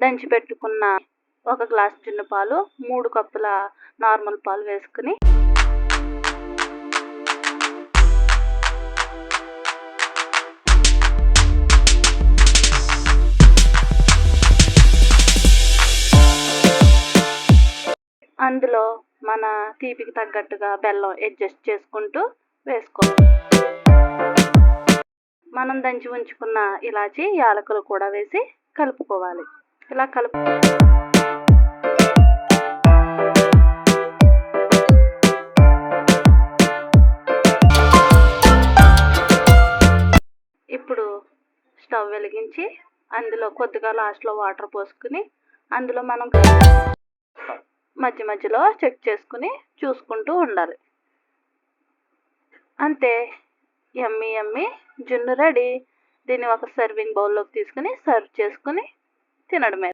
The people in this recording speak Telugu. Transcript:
దంచి పెట్టుకున్న 1 గ్లాస్ జున్ను పాలు, 3 కప్పుల నార్మల్ పాలు వేసుకుని అందులో మన తీపికి తగ్గట్టుగా బెల్లం అడ్జస్ట్ చేసుకుంటూ వేసుకోవాలి. మనం దంచి ఉంచుకున్న ఇలాచి, యాలకులు కూడా వేసి కలుపుకోవాలి. ఇలా ఇప్పుడు స్టవ్ వెలిగించి అందులో కొద్దిగా లాస్ట్లో వాటర్ పోసుకుని అందులో మనం మధ్య మధ్యలో చెక్ చేసుకుని చూసుకుంటూ ఉండాలి. అంతే, యమ్మీ యమ్మీ జున్ను రెడీ. దీన్ని ఒక సర్వింగ్ బౌల్లోకి తీసుకుని సర్వ్ చేసుకుని తినడమే.